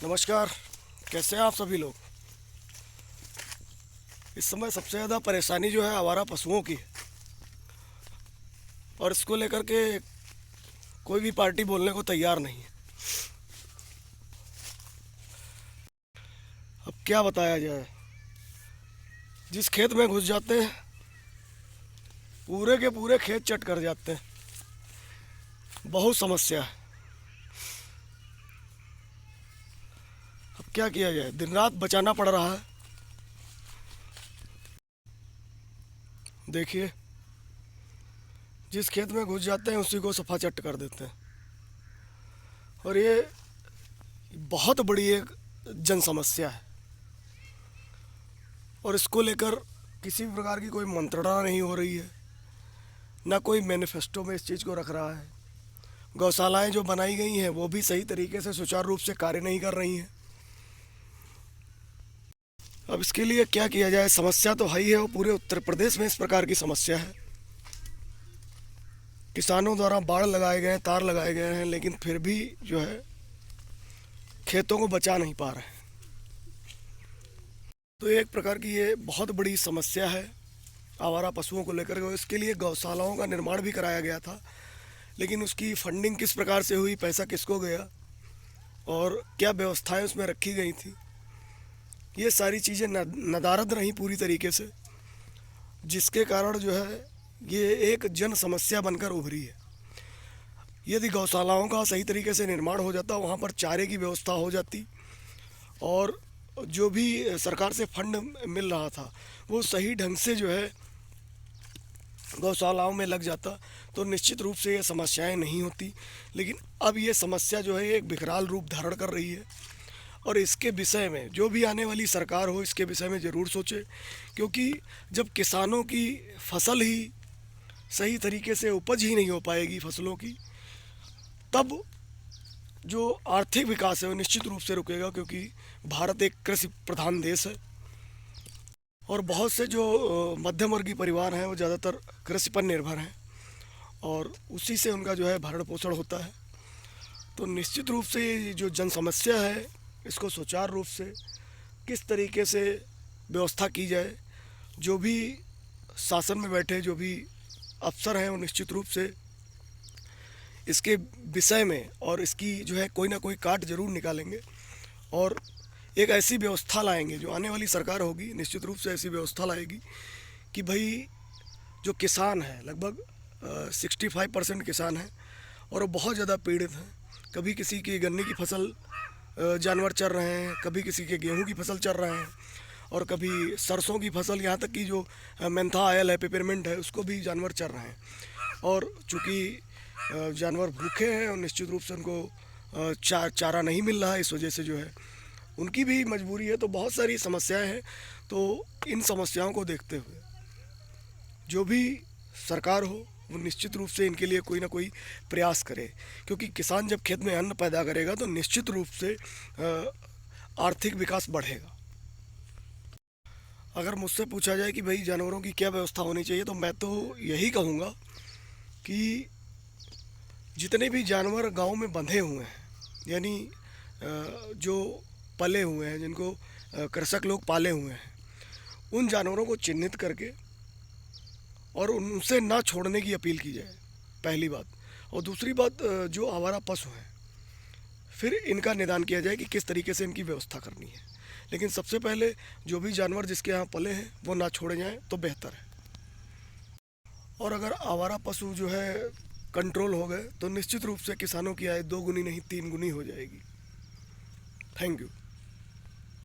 नमस्कार। कैसे हैं आप सभी लोग। इस समय सबसे ज़्यादा परेशानी जो है आवारा पशुओं की है, और इसको लेकर के कोई भी पार्टी बोलने को तैयार नहीं है। अब क्या बताया जाए, जिस खेत में घुस जाते हैं पूरे के पूरे खेत चट कर जाते हैं। बहुत समस्या है। अब क्या किया जाए, दिन रात बचाना पड़ रहा है। देखिए, जिस खेत में घुस जाते हैं उसी को सफा चट कर देते हैं। और ये बहुत बड़ी एक जन समस्या है, और इसको लेकर किसी भी प्रकार की कोई मंत्रणा नहीं हो रही है, ना कोई मैनिफेस्टो में इस चीज़ को रख रहा है। गौशालाएं जो बनाई गई हैं वो भी सही तरीके से सुचारू रूप से कार्य नहीं कर रही हैं। अब इसके लिए क्या किया जाए, समस्या तो है ही है, और पूरे उत्तर प्रदेश में इस प्रकार की समस्या है। किसानों द्वारा बाड़ लगाए गए हैं, तार लगाए गए हैं, लेकिन फिर भी जो है खेतों को बचा नहीं पा रहे हैं। तो एक प्रकार की ये बहुत बड़ी समस्या है आवारा पशुओं को लेकर के। इसके लिए गौशालाओं का निर्माण भी कराया गया था, लेकिन उसकी फंडिंग किस प्रकार से हुई, पैसा किसको गया, और क्या व्यवस्थाएं उसमें रखी गई थी, ये सारी चीज़ें नदारद रहीं पूरी तरीके से, जिसके कारण जो है ये एक जन समस्या बनकर उभरी है। यदि गौशालाओं का सही तरीके से निर्माण हो जाता, वहाँ पर चारे की व्यवस्था हो जाती, और जो भी सरकार से फंड मिल रहा था वो सही ढंग से जो है गौशालाओं में लग जाता, तो निश्चित रूप से ये समस्याएं नहीं होती। लेकिन अब ये समस्या जो है एक विकराल रूप धारण कर रही है, और इसके विषय में जो भी आने वाली सरकार हो इसके विषय में ज़रूर सोचे। क्योंकि जब किसानों की फसल ही सही तरीके से उपज ही नहीं हो पाएगी फसलों की, तब जो आर्थिक विकास है वो निश्चित रूप से रुकेगा। क्योंकि भारत एक कृषि प्रधान देश है, और बहुत से जो मध्यम वर्गीय परिवार हैं वो ज़्यादातर कृषि पर निर्भर हैं, और उसी से उनका जो है भरण पोषण होता है। तो निश्चित रूप से ये जो जन समस्या है इसको सुचारू रूप से किस तरीके से व्यवस्था की जाए। जो भी शासन में बैठे जो भी अफसर हैं वो निश्चित रूप से इसके विषय में और इसकी जो है कोई ना कोई काट जरूर निकालेंगे, और एक ऐसी व्यवस्था लाएंगे। जो आने वाली सरकार होगी निश्चित रूप से ऐसी व्यवस्था लाएगी कि भाई जो किसान है, लगभग 65% किसान हैं, और वो बहुत ज़्यादा पीड़ित हैं। कभी किसी की गन्ने की फसल जानवर चर रहे हैं, कभी किसी के गेहूं की फसल चर रहे हैं, और कभी सरसों की फसल, यहाँ तक कि जो मेंथा ऑयल है, पेपरमिंट है, उसको भी जानवर चर रहे हैं। और चूँकि जानवर भूखे हैं और निश्चित रूप से उनको चारा नहीं मिल रहा है, इस वजह से जो है उनकी भी मजबूरी है। तो बहुत सारी समस्याएं हैं। तो इन समस्याओं को देखते हुए जो भी सरकार हो वो निश्चित रूप से इनके लिए कोई ना कोई प्रयास करे। क्योंकि किसान जब खेत में अन्न पैदा करेगा तो निश्चित रूप से आर्थिक विकास बढ़ेगा। अगर मुझसे पूछा जाए कि भाई जानवरों की क्या व्यवस्था होनी चाहिए, तो मैं तो यही कहूँगा कि जितने भी जानवर गांव में बंधे हुए हैं, यानी जो पले हुए हैं, जिनको कृषक लोग पाले हुए हैं, उन जानवरों को चिन्हित करके और उनसे ना छोड़ने की अपील की जाए, पहली बात। और दूसरी बात, जो आवारा पशु हैं फिर इनका निदान किया जाए कि किस तरीके से इनकी व्यवस्था करनी है। लेकिन सबसे पहले जो भी जानवर जिसके यहाँ पले हैं वो ना छोड़े जाएं तो बेहतर है। और अगर आवारा पशु जो है कंट्रोल हो गए तो निश्चित रूप से किसानों की आय 2 गुनी नहीं 3 गुनी हो जाएगी। Thank you.